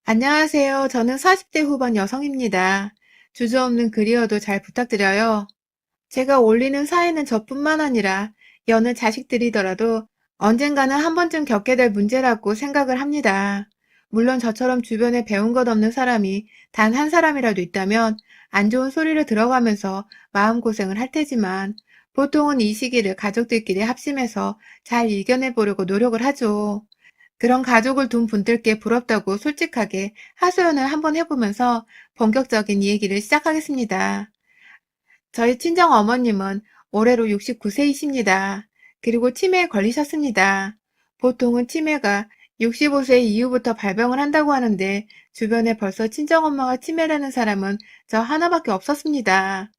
안녕하세요. 저는 40대 후반 여성입니다. 주저없는 글이어도 잘 부탁드려요. 제가 올리는 사연은 저뿐만 아니라 여느 자식들이더라도 언젠가는 한 번쯤 겪게 될 문제라고 생각을 합니다. 물론 저처럼 주변에 배운 것 없는 사람이 단 한 사람이라도 있다면 안 좋은 소리를 들어가면서 마음고생을 할 테지만 보통은 이 시기를 가족들끼리 합심해서 잘 이겨내 보려고 노력을 하죠. 그런 가족을 둔 분들께 부럽다고 솔직하게 하소연을 한번 해보면서 본격적인 얘기를 시작하겠습니다. 저희 친정 어머님은 올해로 69세이십니다. 그리고 치매에 걸리셨습니다. 보통은 치매가 65세 이후부터 발병을 한다고 하는데 주변에 벌써 친정엄마가 치매라는 사람은 저 하나밖에 없었습니다.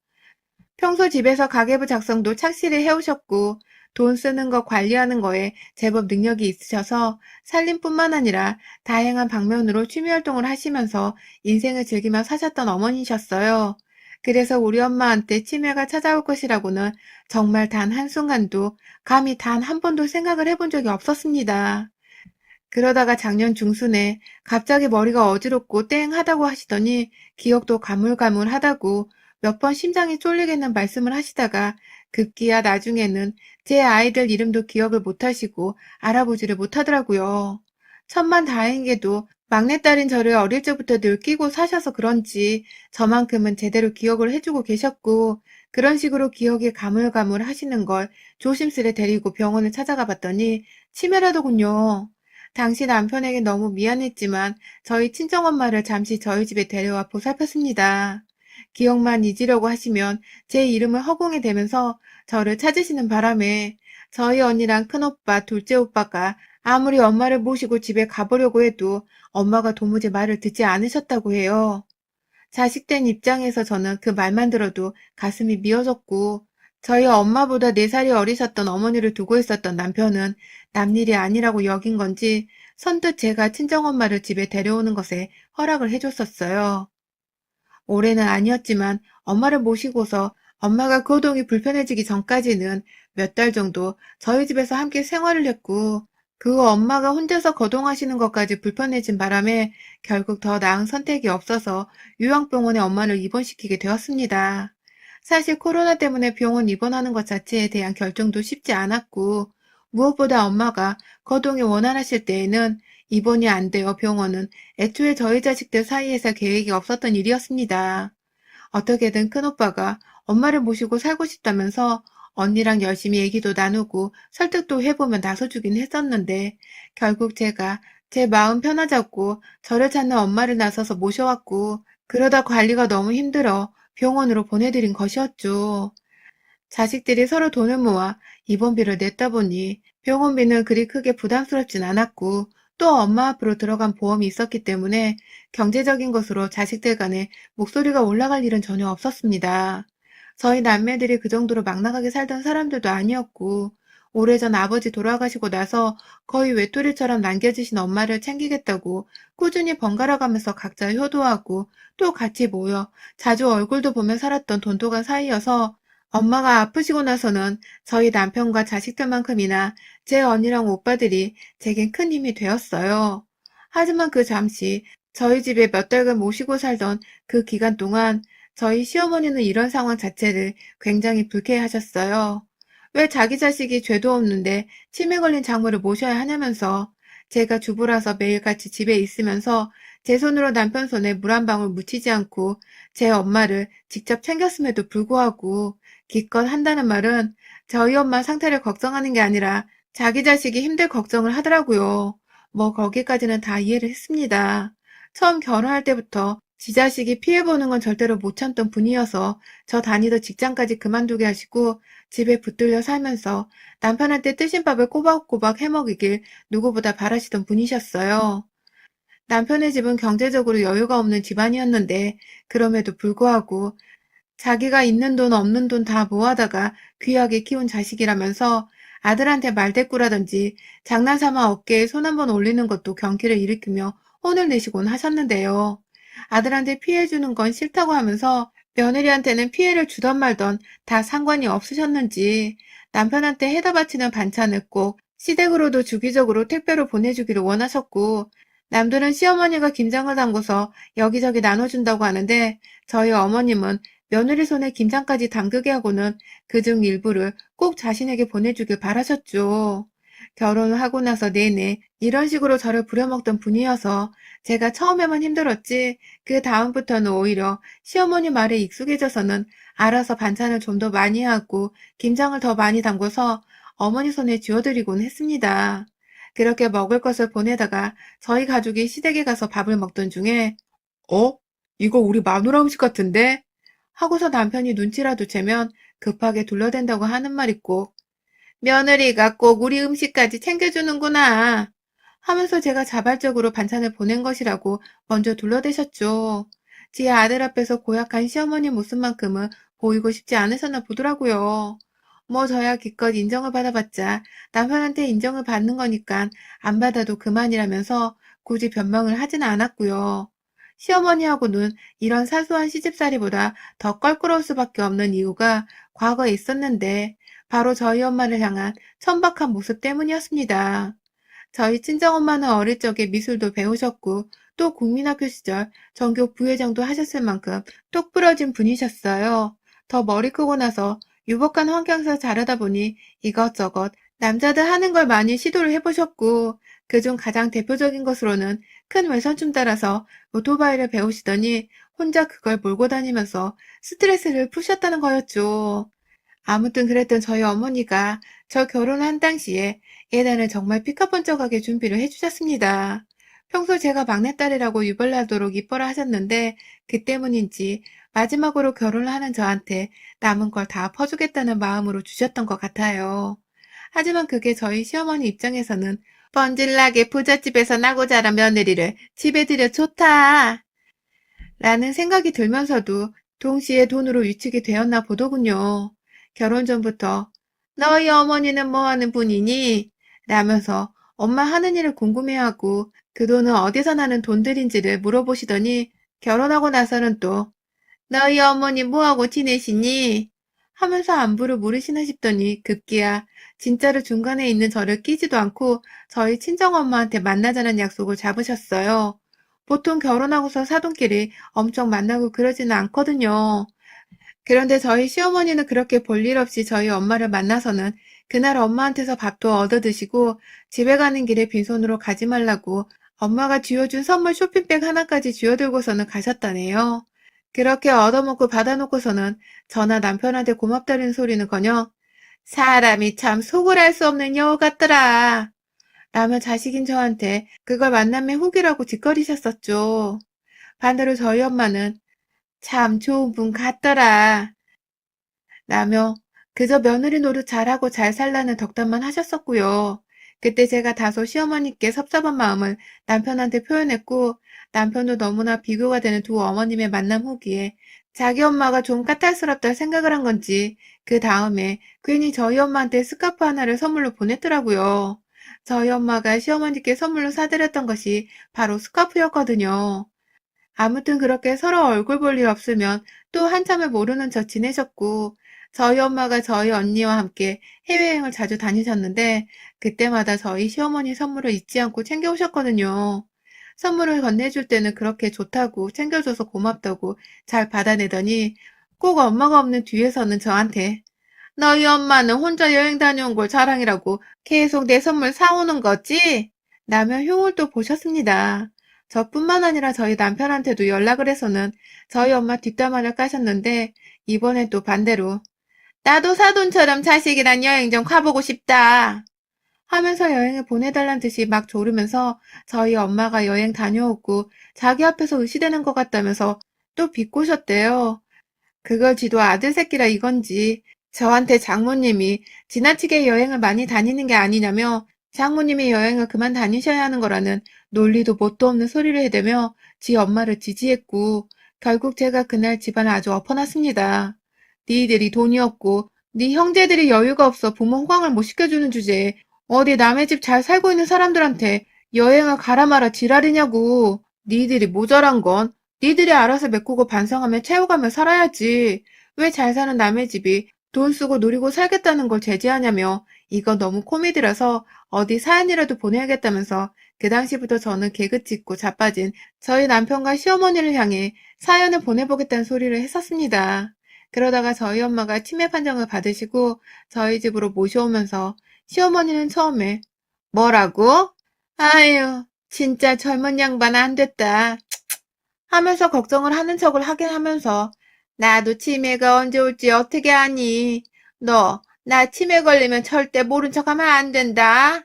평소 집에서 가계부 작성도 착실히 해오셨고 돈 쓰는 거 관리하는 거에 제법 능력이 있으셔서 살림뿐만 아니라 다양한 방면으로 취미 활동을 하시면서 인생을 즐기며 사셨던 어머니셨어요. 그래서 우리 엄마한테 치매가 찾아올 것이라고는 정말 단 한순간도 감히 단 한 번도 생각을 해본 적이 없었습니다. 그러다가 작년 중순에 갑자기 머리가 어지럽고 땡하다고 하시더니 기억도 가물가물하다고 몇 번 심장이 쫄리겠는 말씀을 하시다가 급기야 나중에는 제 아이들 이름도 기억을 못하시고 알아보지를 못하더라고요. 천만다행히도 막내딸인 저를 어릴 적부터 늘 끼고 사셔서 그런지 저만큼은 제대로 기억을 해주고 계셨고 그런 식으로 기억이 가물가물 하시는 걸 조심스레 데리고 병원을 찾아가 봤더니 치매라더군요. 당시 남편에게 너무 미안했지만 저희 친정엄마를 잠시 저희 집에 데려와 보살폈습니다. 기억만 잊으려고 하시면 제 이름을 허공에 대면서 저를 찾으시는 바람에 저희 언니랑 큰오빠, 둘째 오빠가 아무리 엄마를 모시고 집에 가보려고 해도 엄마가 도무지 말을 듣지 않으셨다고 해요. 자식된 입장에서 저는 그 말만 들어도 가슴이 미어졌고 저희 엄마보다 4살이 어리셨던 어머니를 두고 있었던 남편은 남일이 아니라고 여긴 건지 선뜻 제가 친정엄마를 집에 데려오는 것에 허락을 해줬었어요. 올해는 아니었지만 엄마를 모시고서 엄마가 거동이 불편해지기 전까지는 몇 달 정도 저희 집에서 함께 생활을 했고 그 엄마가 혼자서 거동하시는 것까지 불편해진 바람에 결국 더 나은 선택이 없어서 요양병원에 엄마를 입원시키게 되었습니다. 사실 코로나 때문에 병원 입원하는 것 자체에 대한 결정도 쉽지 않았고 무엇보다 엄마가 거동이 원활하실 때에는 입원이 안 되어 병원은 애초에 저희 자식들 사이에서 계획이 없었던 일이었습니다. 어떻게든 큰오빠가 엄마를 모시고 살고 싶다면서 언니랑 열심히 얘기도 나누고 설득도 해보면 나서주긴 했었는데 결국 제가 제 마음 편하자고 저를 찾는 엄마를 나서서 모셔왔고 그러다 관리가 너무 힘들어 병원으로 보내드린 것이었죠. 자식들이 서로 돈을 모아 입원비를 냈다 보니 병원비는 그리 크게 부담스럽진 않았고 또 엄마 앞으로 들어간 보험이 있었기 때문에 경제적인 것으로 자식들 간에 목소리가 올라갈 일은 전혀 없었습니다. 저희 남매들이 그 정도로 막 나가게 살던 사람들도 아니었고 오래전 아버지 돌아가시고 나서 거의 외톨이처럼 남겨지신 엄마를 챙기겠다고 꾸준히 번갈아가면서 각자 효도하고 또 같이 모여 자주 얼굴도 보며 살았던 돈독한 사이여서 엄마가 아프시고 나서는 저희 남편과 자식들만큼이나 제 언니랑 오빠들이 제겐 큰 힘이 되었어요. 하지만 그 잠시 저희 집에 몇 달간 모시고 살던 그 기간 동안 저희 시어머니는 이런 상황 자체를 굉장히 불쾌해하셨어요. 왜 자기 자식이 죄도 없는데 치매 걸린 장모를 모셔야 하냐면서 제가 주부라서 매일같이 집에 있으면서 제 손으로 남편 손에 물 한 방울 묻히지 않고 제 엄마를 직접 챙겼음에도 불구하고 기껏 한다는 말은 저희 엄마 상태를 걱정하는 게 아니라 자기 자식이 힘들 걱정을 하더라고요. 뭐 거기까지는 다 이해를 했습니다. 처음 결혼할 때부터 지 자식이 피해보는 건 절대로 못 참던 분이어서 저 다니던 직장까지 그만두게 하시고 집에 붙들려 살면서 남편한테 뜨신 밥을 꼬박꼬박 해먹이길 누구보다 바라시던 분이셨어요. 남편의 집은 경제적으로 여유가 없는 집안이었는데 그럼에도 불구하고 자기가 있는 돈 없는 돈 다 모아다가 귀하게 키운 자식이라면서 아들한테 말대꾸라든지 장난삼아 어깨에 손 한번 올리는 것도 경기를 일으키며 혼을 내시곤 하셨는데요. 아들한테 피해 주는 건 싫다고 하면서 며느리한테는 피해를 주던 말던 다 상관이 없으셨는지 남편한테 해다 바치는 반찬을 꼭 시댁으로도 주기적으로 택배로 보내주기를 원하셨고 남들은 시어머니가 김장을 담궈서 여기저기 나눠준다고 하는데 저희 어머님은 며느리 손에 김장까지 담그게 하고는 그중 일부를 꼭 자신에게 보내주길 바라셨죠. 결혼을 하고 나서 내내 이런 식으로 저를 부려먹던 분이어서 제가 처음에만 힘들었지 그 다음부터는 오히려 시어머니 말에 익숙해져서는 알아서 반찬을 좀 더 많이 하고 김장을 더 많이 담궈서 어머니 손에 쥐어드리곤 했습니다. 그렇게 먹을 것을 보내다가 저희 가족이 시댁에 가서 밥을 먹던 중에 어? 이거 우리 마누라 음식 같은데? 하고서 남편이 눈치라도 채면 급하게 둘러댄다고 하는 말이 꼭 며느리가 꼭 우리 음식까지 챙겨주는구나 하면서 제가 자발적으로 반찬을 보낸 것이라고 먼저 둘러대셨죠. 제 아들 앞에서 고약한 시어머니 모습만큼은 보이고 싶지 않으셨나 보더라고요. 뭐 저야 기껏 인정을 받아봤자 남편한테 인정을 받는 거니까 안 받아도 그만이라면서 굳이 변명을 하지는 않았고요. 시어머니하고는 이런 사소한 시집살이보다 더 껄끄러울 수밖에 없는 이유가 과거에 있었는데 바로 저희 엄마를 향한 천박한 모습 때문이었습니다. 저희 친정엄마는 어릴 적에 미술도 배우셨고 또 국민학교 시절 전교 부회장도 하셨을 만큼 똑부러진 분이셨어요. 더 머리 크고 나서 유복한 환경에서 자라다 보니 이것저것 남자들 하는 걸 많이 시도를 해보셨고 그중 가장 대표적인 것으로는 큰 외손춤 따라서 오토바이를 배우시더니 혼자 그걸 몰고 다니면서 스트레스를 푸셨다는 거였죠. 아무튼 그랬던 저희 어머니가 저 결혼한 당시에 예단을 정말 피카번쩍하게 준비를 해주셨습니다. 평소 제가 막내딸이라고 유별나도록 이뻐라 하셨는데 그 때문인지 마지막으로 결혼을 하는 저한테 남은 걸 다 퍼주겠다는 마음으로 주셨던 것 같아요. 하지만 그게 저희 시어머니 입장에서는 뻔질나게 부잣집에서 나고 자란 며느리를 집에 들여 좋다 라는 생각이 들면서도 동시에 돈으로 유축이 되었나 보더군요. 결혼 전부터 너희 어머니는 뭐 하는 분이니? 라면서 엄마 하는 일을 궁금해하고 그 돈은 어디서 나는 돈들인지를 물어보시더니 결혼하고 나서는 또 너희 어머니 뭐하고 지내시니? 하면서 안부를 물으시나 싶더니 급기야 진짜로 중간에 있는 저를 끼지도 않고 저희 친정엄마한테 만나자는 약속을 잡으셨어요. 보통 결혼하고서 사돈끼리 엄청 만나고 그러지는 않거든요. 그런데 저희 시어머니는 그렇게 볼일 없이 저희 엄마를 만나서는 그날 엄마한테서 밥도 얻어 드시고 집에 가는 길에 빈손으로 가지 말라고 엄마가 쥐어준 선물 쇼핑백 하나까지 쥐어들고서는 가셨다네요. 그렇게 얻어먹고 받아놓고서는 저나 남편한테 고맙다는 소리는커녕 사람이 참 속을 알 수 없는 여우 같더라 라며 자식인 저한테 그걸 만남의 후기라고 짓거리셨었죠. 반대로 저희 엄마는 참 좋은 분 같더라 라며 그저 며느리 노릇 잘하고 잘 살라는 덕담만 하셨었고요. 그때 제가 다소 시어머니께 섭섭한 마음을 남편한테 표현했고 남편도 너무나 비교가 되는 두 어머님의 만남 후기에 자기 엄마가 좀 까탈스럽다 생각을 한 건지 그 다음에 괜히 저희 엄마한테 스카프 하나를 선물로 보냈더라고요. 저희 엄마가 시어머니께 선물로 사드렸던 것이 바로 스카프였거든요. 아무튼 그렇게 서로 얼굴 볼 일 없으면 또 한참을 모르는 척 지내셨고, 저희 엄마가 저희 언니와 함께 해외여행을 자주 다니셨는데, 그때마다 저희 시어머니 선물을 잊지 않고 챙겨오셨거든요. 선물을 건네줄 때는 그렇게 좋다고 챙겨줘서 고맙다고 잘 받아내더니, 꼭 엄마가 없는 뒤에서는 저한테, 너희 엄마는 혼자 여행 다녀온 걸 자랑이라고 계속 내 선물 사오는 거지? 라며 흉을 또 보셨습니다. 저뿐만 아니라 저희 남편한테도 연락을 해서는 저희 엄마 뒷담화를 까셨는데 이번엔 또 반대로 나도 사돈처럼 자식이랑 여행 좀 가보고 싶다 하면서 여행을 보내달란 듯이 막 조르면서 저희 엄마가 여행 다녀오고 자기 앞에서 의시되는 것 같다면서 또 비꼬셨대요. 그걸 지도 아들 새끼라 이건지 저한테 장모님이 지나치게 여행을 많이 다니는 게 아니냐며 장모님이 여행을 그만 다니셔야 하는 거라는 논리도 뭣도 없는 소리를 해대며 지 엄마를 지지했고 결국 제가 그날 집안을 아주 엎어놨습니다. 니들이 돈이 없고 네 형제들이 여유가 없어 부모 호강을 못 시켜주는 주제에 어디 남의 집 잘 살고 있는 사람들한테 여행을 가라 마라 지랄이냐고. 니들이 모자란 건 니들이 알아서 메꾸고 반성하며 채워가며 살아야지. 왜 잘 사는 남의 집이 돈 쓰고 누리고 살겠다는 걸 제지하냐며 이거 너무 코미디라서 어디 사연이라도 보내야겠다면서 그 당시부터 저는 개그찍고 자빠진 저희 남편과 시어머니를 향해 사연을 보내보겠다는 소리를 했었습니다. 그러다가 저희 엄마가 치매 판정을 받으시고 저희 집으로 모셔오면서 시어머니는 처음에 뭐라고? 아유, 진짜 젊은 양반 안 됐다 하면서 걱정을 하는 척을 하긴 하면서 나도 치매가 언제 올지 어떻게 아니? 너 나 치매 걸리면 절대 모른 척하면 안 된다.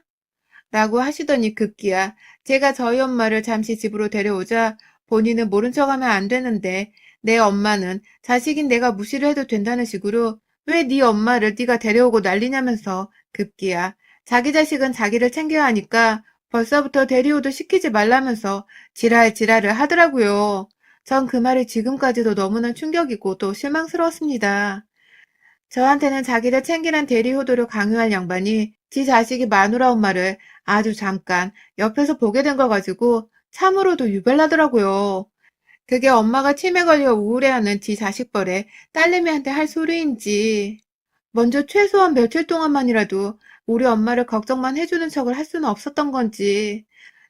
라고 하시더니 급기야 제가 저희 엄마를 잠시 집으로 데려오자 본인은 모른 척하면 안 되는데 내 엄마는 자식인 내가 무시를 해도 된다는 식으로 왜 네 엄마를 네가 데려오고 난리냐면서 급기야 자기 자식은 자기를 챙겨야 하니까 벌써부터 데려오도 시키지 말라면서 지랄을 하더라고요. 전 그 말이 지금까지도 너무나 충격이고 또 실망스러웠습니다. 저한테는 자기를 챙기란 대리효도를 강요할 양반이 지 자식이 마누라 엄마를 아주 잠깐 옆에서 보게 된 걸 가지고 참으로도 유별나더라고요. 그게 엄마가 치매 걸려 우울해하는 지 자식벌에 딸내미한테 할 소리인지 먼저 최소한 며칠 동안만이라도 우리 엄마를 걱정만 해주는 척을 할 수는 없었던 건지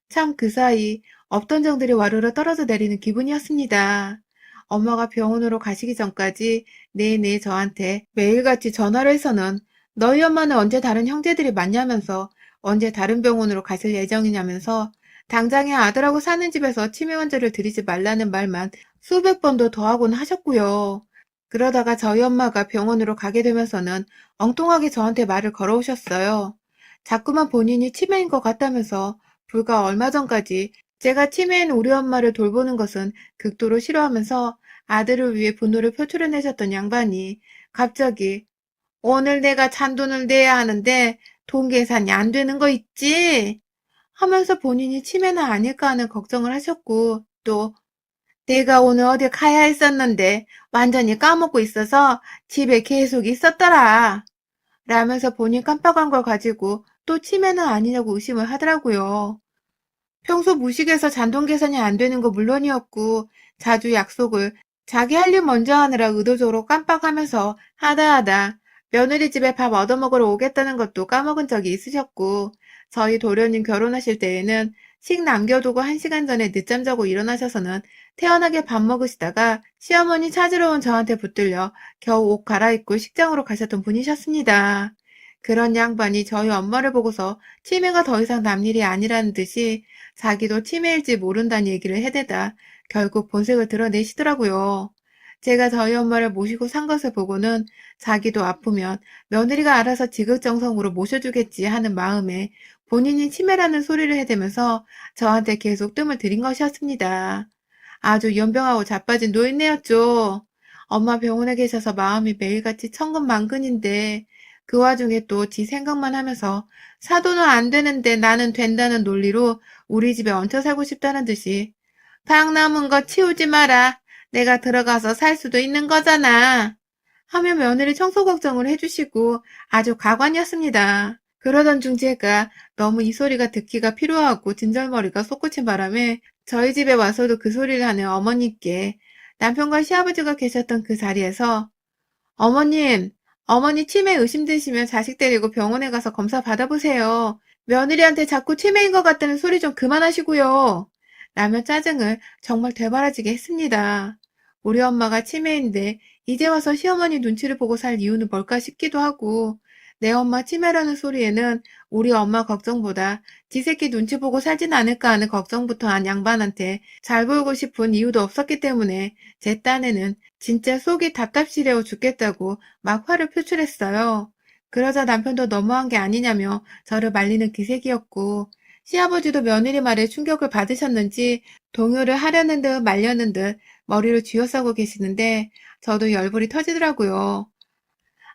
참 그 사이 없던 정들이 와르르 떨어져 내리는 기분이었습니다. 엄마가 병원으로 가시기 전까지 내내 저한테 매일같이 전화를 해서는 너희 엄마는 언제 다른 형제들이 만나면서 언제 다른 병원으로 가실 예정이냐면서 당장에 아들하고 사는 집에서 치매 환자를 들이지 말라는 말만 수백 번도 더 하곤 하셨고요. 그러다가 저희 엄마가 병원으로 가게 되면서는 엉뚱하게 저한테 말을 걸어오셨어요. 자꾸만 본인이 치매인 것 같다면서 불과 얼마 전까지 제가 치매인 우리 엄마를 돌보는 것은 극도로 싫어하면서 아들을 위해 분노를 표출해내셨던 양반이 갑자기 오늘 내가 잔돈을 내야 하는데 돈 계산이 안 되는 거 있지? 하면서 본인이 치매는 아닐까 하는 걱정을 하셨고 또 내가 오늘 어디 가야 했었는데 완전히 까먹고 있어서 집에 계속 있었더라. 라면서 본인 깜빡한 걸 가지고 또 치매는 아니냐고 의심을 하더라고요. 평소 무식해서 잔돈 계산이 안 되는 거 물론이었고 자주 약속을 자기 할 일 먼저 하느라 의도적으로 깜빡하면서 하다 며느리 집에 밥 얻어먹으러 오겠다는 것도 까먹은 적이 있으셨고 저희 도련님 결혼하실 때에는 식 남겨두고 1시간 전에 늦잠 자고 일어나셔서는 태연하게 밥 먹으시다가 시어머니 찾으러 온 저한테 붙들려 겨우 옷 갈아입고 식장으로 가셨던 분이셨습니다. 그런 양반이 저희 엄마를 보고서 치매가 더 이상 남 일이 아니라는 듯이 자기도 치매일지 모른다는 얘기를 해대다 결국 본색을 드러내시더라고요. 제가 저희 엄마를 모시고 산 것을 보고는 자기도 아프면 며느리가 알아서 지극정성으로 모셔주겠지 하는 마음에 본인이 치매라는 소리를 해대면서 저한테 계속 뜸을 들인 것이었습니다. 아주 연병하고 자빠진 노인네였죠. 엄마 병원에 계셔서 마음이 매일같이 천근만근인데 그 와중에 또 지 생각만 하면서 사도는 안 되는데 나는 된다는 논리로 우리 집에 얹혀 살고 싶다는 듯이 방 남은 거 치우지 마라. 내가 들어가서 살 수도 있는 거잖아. 하며 며느리 청소 걱정을 해주시고 아주 가관이었습니다. 그러던 중 제가 너무 이 소리가 듣기가 필요하고 진절머리가 솟구친 바람에 저희 집에 와서도 그 소리를 하는 어머니께 남편과 시아버지가 계셨던 그 자리에서 어머님, 어머니 치매 의심되시면 자식 데리고 병원에 가서 검사 받아보세요. 며느리한테 자꾸 치매인 것 같다는 소리 좀 그만하시고요. 라며 짜증을 정말 되바라지게 했습니다. 우리 엄마가 치매인데 이제 와서 시어머니 눈치를 보고 살 이유는 뭘까 싶기도 하고 내 엄마 치매라는 소리에는 우리 엄마 걱정보다 지 새끼 눈치 보고 살진 않을까 하는 걱정부터 한 양반한테 잘 보이고 싶은 이유도 없었기 때문에 제 딴에는 진짜 속이 답답시려워 죽겠다고 막 화를 표출했어요. 그러자 남편도 너무한 게 아니냐며 저를 말리는 기색이었고 시아버지도 며느리 말에 충격을 받으셨는지 동요를 하려는 듯 말려는 듯 머리를 쥐어싸고 계시는데 저도 열불이 터지더라고요.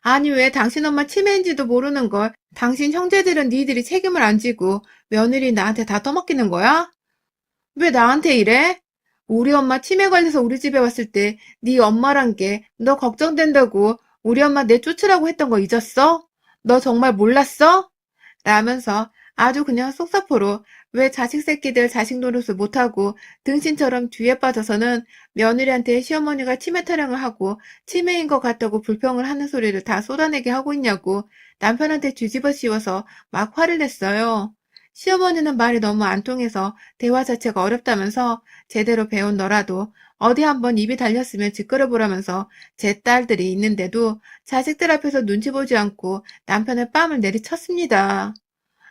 아니 왜 당신 엄마 치매인지도 모르는 걸 당신 형제들은 니들이 책임을 안 지고 며느리 나한테 다 떠맡기는 거야? 왜 나한테 이래? 우리 엄마 치매 걸려서 우리 집에 왔을 때 네 엄마란 게 너 걱정된다고 우리 엄마 내쫓으라고 했던 거 잊었어? 너 정말 몰랐어? 라면서 아주 그냥 속사포로 왜 자식 새끼들 자식 노릇을 못하고 등신처럼 뒤에 빠져서는 며느리한테 시어머니가 치매 타령을 하고 치매인 것 같다고 불평을 하는 소리를 다 쏟아내게 하고 있냐고 남편한테 뒤집어 씌워서 막 화를 냈어요. 시어머니는 말이 너무 안 통해서 대화 자체가 어렵다면서 제대로 배운 너라도 어디 한번 입이 달렸으면 짓거려보라면서 제 딸들이 있는데도 자식들 앞에서 눈치 보지 않고 남편의 뺨을 내리쳤습니다.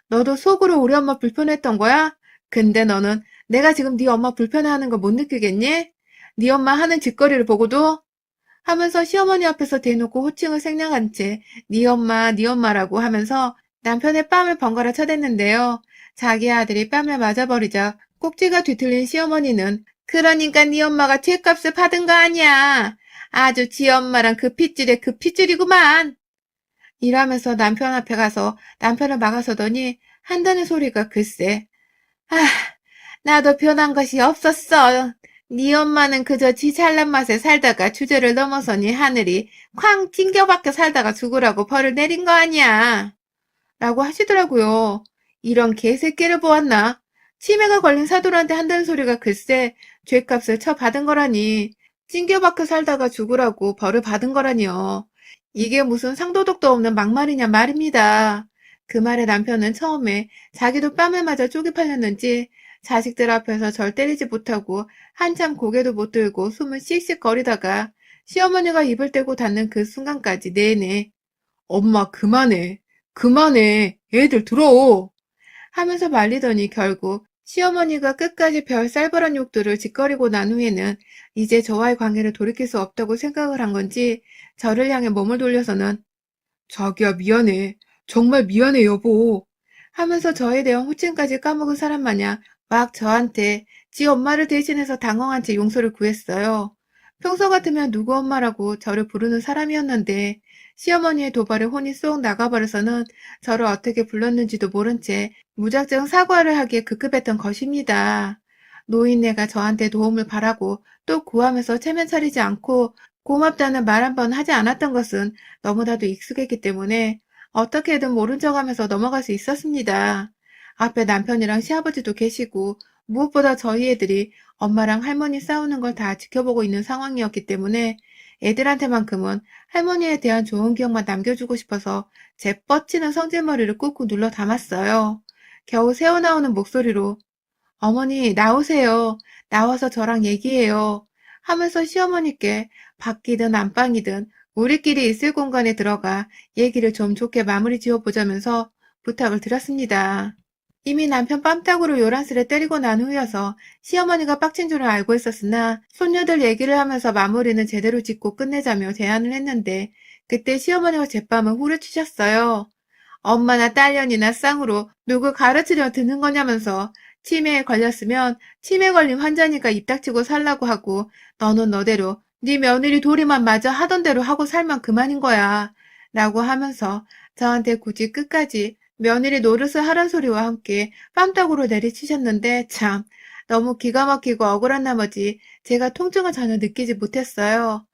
너도 속으로 우리 엄마 불편했던 거야? 근데 너는 내가 지금 네 엄마 불편해하는 거 못 느끼겠니? 네 엄마 하는 짓거리를 보고도? 하면서 시어머니 앞에서 대놓고 호칭을 생략한 채 네 엄마라고 하면서 남편의 뺨을 번갈아 쳐댔는데요. 자기 아들이 뺨을 맞아버리자 꼭지가 뒤틀린 시어머니는 그러니까 네 엄마가 죗값을 받은 거 아니야. 아주 지 엄마랑 그 핏줄에 그 핏줄이구만. 이러면서 남편 앞에 가서 남편을 막아서더니 한다는 소리가 글쎄. 아, 나도 변한 것이 없었어. 네 엄마는 그저 지 잘난 맛에 살다가 주제를 넘어서니 하늘이 쾅 찡겨박혀 살다가 죽으라고 벌을 내린 거 아니야. 라고 하시더라고요. 이런 개새끼를 보았나? 치매가 걸린 사돈한테 한다는 소리가 글쎄 죗값을 쳐 받은 거라니. 찡겨박혀 살다가 죽으라고 벌을 받은 거라니요. 이게 무슨 상도덕도 없는 막말이냐 말입니다. 그 말에 남편은 처음에 자기도 뺨을 맞아 쪽이 팔렸는지 자식들 앞에서 절 때리지 못하고 한참 고개도 못 들고 숨을 씩씩거리다가 시어머니가 입을 떼고 닫는 그 순간까지 내내 엄마 그만해. 그만해. 애들 들어. 하면서 말리더니 결국 시어머니가 끝까지 별 쌀벌한 욕들을 짓거리고 난 후에는 이제 저와의 관계를 돌이킬 수 없다고 생각을 한 건지 저를 향해 몸을 돌려서는 자기야 미안해. 정말 미안해 여보. 하면서 저에 대한 호칭까지 까먹은 사람 마냥 막 저한테 지 엄마를 대신해서 당황한 채 용서를 구했어요. 평소 같으면 누구 엄마라고 저를 부르는 사람이었는데 시어머니의 도발에 혼이 쏙 나가버려서는 저를 어떻게 불렀는지도 모른 채 무작정 사과를 하기에 급급했던 것입니다. 노인네가 저한테 도움을 바라고 또 구하면서 체면 차리지 않고 고맙다는 말 한 번 하지 않았던 것은 너무나도 익숙했기 때문에 어떻게든 모른 척하면서 넘어갈 수 있었습니다. 앞에 남편이랑 시아버지도 계시고 무엇보다 저희 애들이 엄마랑 할머니 싸우는 걸 다 지켜보고 있는 상황이었기 때문에 애들한테만큼은 할머니에 대한 좋은 기억만 남겨주고 싶어서 제 뻗치는 성질머리를 꾹꾹 눌러 담았어요. 겨우 새어나오는 목소리로 어머니 나오세요. 나와서 저랑 얘기해요. 하면서 시어머니께 밖이든 안방이든 우리끼리 있을 공간에 들어가 얘기를 좀 좋게 마무리 지어보자면서 부탁을 드렸습니다. 이미 남편 뺨따구로 요란스레 때리고 난 후여서 시어머니가 빡친 줄을 알고 있었으나 손녀들 얘기를 하면서 마무리는 제대로 짓고 끝내자며 제안을 했는데 그때 시어머니가 제 뺨을 후려치셨어요. 엄마나 딸년이나 쌍으로 누구 가르치려 드는 거냐면서 치매에 걸렸으면 치매 걸린 환자니까 입 닥치고 살라고 하고 너는 너대로 네 며느리 도리만 마저 하던 대로 하고 살면 그만인 거야. 라고 하면서 저한테 굳이 끝까지 며느리 노릇을 하란 소리와 함께 뺨따구로 내리치셨는데 참 너무 기가 막히고 억울한 나머지 제가 통증을 전혀 느끼지 못했어요.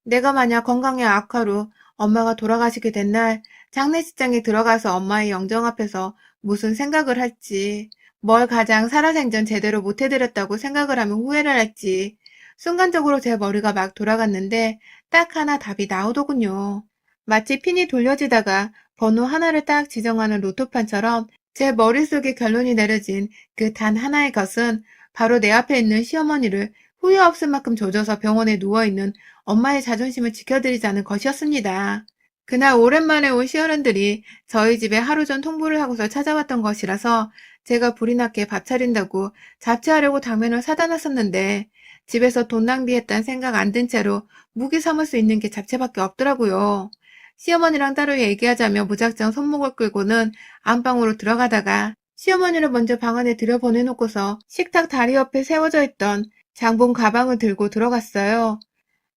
내가 만약 건강의 악화로 엄마가 돌아가시게 된 날 장례식장에 들어가서 엄마의 영정 앞에서 무슨 생각을 할지, 뭘 가장 살아생전 제대로 못해드렸다고 생각을 하면 후회를 할지, 순간적으로 제 머리가 막 돌아갔는데 딱 하나 답이 나오더군요. 마치 핀이 돌려지다가 번호 하나를 딱 지정하는 로또판처럼 제 머릿속에 결론이 내려진 그 단 하나의 것은 바로 내 앞에 있는 시어머니를 후회 없을 만큼 조져서 병원에 누워있는 엄마의 자존심을 지켜드리자는 것이었습니다. 그날 오랜만에 온 시어른들이 저희 집에 하루 전 통보를 하고서 찾아왔던 것이라서 제가 불이 났게 밥 차린다고 잡채하려고 당면을 사다 놨었는데 집에서 돈 낭비했단 생각 안 든 채로 무기 삼을 수 있는 게 잡채밖에 없더라고요. 시어머니랑 따로 얘기하자며 무작정 손목을 끌고는 안방으로 들어가다가 시어머니를 먼저 방 안에 들여보내놓고서 식탁 다리 옆에 세워져 있던 장본 가방을 들고 들어갔어요.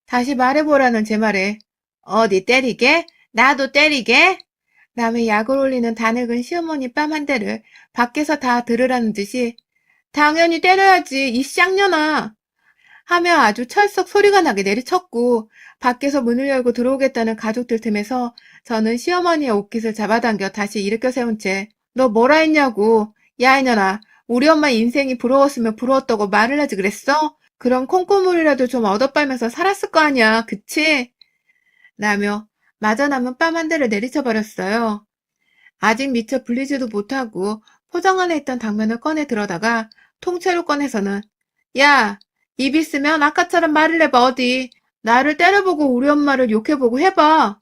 다시 말해보라는 제 말에 어디 때리게? 나도 때리게? 남의 약을 올리는 다늙은 시어머니 뺨 한 대를 밖에서 다 들으라는 듯이 당연히 때려야지 이 쌍년아 하며 아주 철썩 소리가 나게 내리쳤고 밖에서 문을 열고 들어오겠다는 가족들 틈에서 저는 시어머니의 옷깃을 잡아당겨 다시 일으켜 세운 채 너 뭐라 했냐고. 야 이년아 우리 엄마 인생이 부러웠으면 부러웠다고 말을 하지 그랬어? 그럼 콩고물이라도 좀 얻어빨면서 살았을 거 아니야 그치? 라며 마저 남은 뺨 한 대를 내리쳐버렸어요. 아직 미처 불리지도 못하고 포장 안에 있던 당면을 꺼내 들어다가 통째로 꺼내서는 야, 입 있으면 아까처럼 말을 해봐 어디. 나를 때려보고 우리 엄마를 욕해보고 해봐.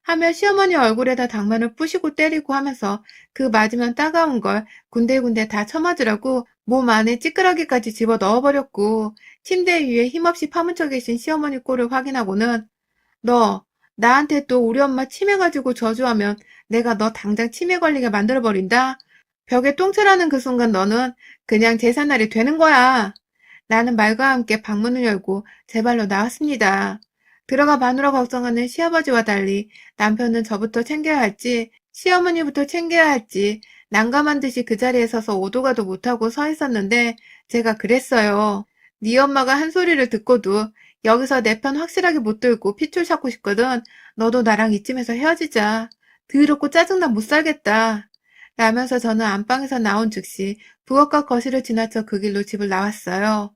하며 시어머니 얼굴에다 당면을 부시고 때리고 하면서 그 맞으면 따가운 걸 군데군데 다 쳐맞으라고 몸 안에 찌끄러기까지 집어 넣어버렸고 침대 위에 힘없이 파묻혀 계신 시어머니 꼴을 확인하고는 너 나한테 또 우리 엄마 치매 가지고 저주하면 내가 너 당장 치매 걸리게 만들어버린다. 벽에 똥칠하는 그 순간 너는 그냥 제삿날이 되는 거야. 나는 말과 함께 방문을 열고 제 발로 나왔습니다. 들어가 마누라 걱정하는 시아버지와 달리 남편은 저부터 챙겨야 할지 시어머니부터 챙겨야 할지 난감한 듯이 그 자리에 서서 오도 가도 못하고 서 있었는데 제가 그랬어요. 네 엄마가 한 소리를 듣고도 여기서 내 편 확실하게 못 들고 핏줄 찾고 싶거든. 너도 나랑 이쯤에서 헤어지자. 더럽고 짜증나 못 살겠다. 라면서 저는 안방에서 나온 즉시 부엌과 거실을 지나쳐 그 길로 집을 나왔어요.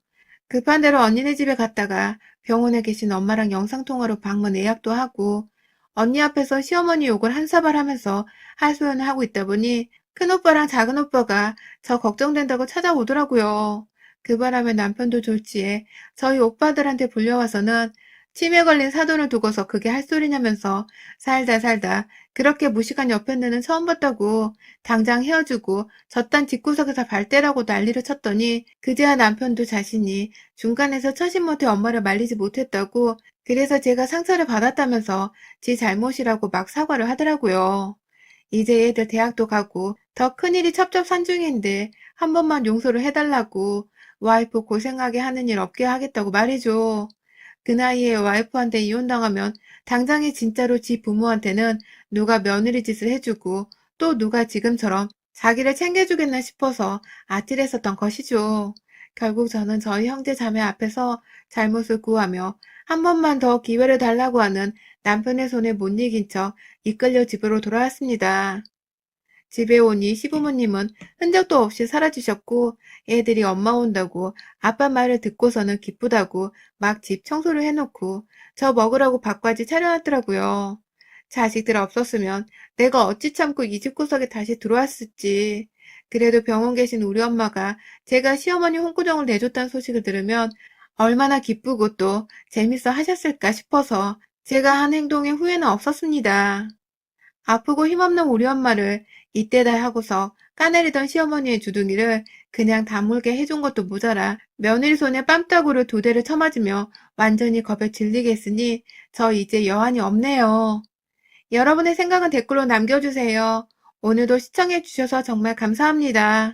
급한 대로 언니네 집에 갔다가 병원에 계신 엄마랑 영상통화로 방문 예약도 하고 언니 앞에서 시어머니 욕을 한 사발 하면서 하소연을 하고 있다 보니 큰오빠랑 작은오빠가 저 걱정된다고 찾아오더라고요. 그 바람에 남편도 졸지에 저희 오빠들한테 불려와서는 치매 걸린 사돈을 두고서 그게 할 소리냐면서 살다 살다 그렇게 무식한 옆편네는 처음 봤다고 당장 헤어지고 저딴 집구석에서 발대라고 난리를 쳤더니 그제야 남편도 자신이 중간에서 처신 못해 엄마를 말리지 못했다고 그래서 제가 상처를 받았다면서 지 잘못이라고 막 사과를 하더라고요. 이제 애들 대학도 가고 더 큰일이 첩첩산중인데 한 번만 용서를 해달라고 와이프 고생하게 하는 일 없게 하겠다고 말이죠. 그 나이에 와이프한테 이혼당하면 당장에 진짜로 지 부모한테는 누가 며느리 짓을 해주고 또 누가 지금처럼 자기를 챙겨주겠나 싶어서 아찔했었던 것이죠. 결국 저는 저희 형제 자매 앞에서 잘못을 구하며 한 번만 더 기회를 달라고 하는 남편의 손에 못 이긴 척 이끌려 집으로 돌아왔습니다. 집에 오니 시부모님은 흔적도 없이 사라지셨고 애들이 엄마 온다고 아빠 말을 듣고서는 기쁘다고 막 집 청소를 해놓고 저 먹으라고 밥까지 차려놨더라고요. 자식들 없었으면 내가 어찌 참고 이 집구석에 다시 들어왔을지. 그래도 병원 계신 우리 엄마가 제가 시어머니 홍구정을 내줬다는 소식을 들으면 얼마나 기쁘고 또 재밌어 하셨을까 싶어서 제가 한 행동에 후회는 없었습니다. 아프고 힘없는 우리 엄마를 이때다 하고서 까내리던 시어머니의 주둥이를 그냥 다물게 해준 것도 모자라 며느리 손에 뺨따구를 2대를 쳐맞으며 완전히 겁에 질리게 했으니 저 이제 여한이 없네요. 여러분의 생각은 댓글로 남겨주세요. 오늘도 시청해주셔서 정말 감사합니다.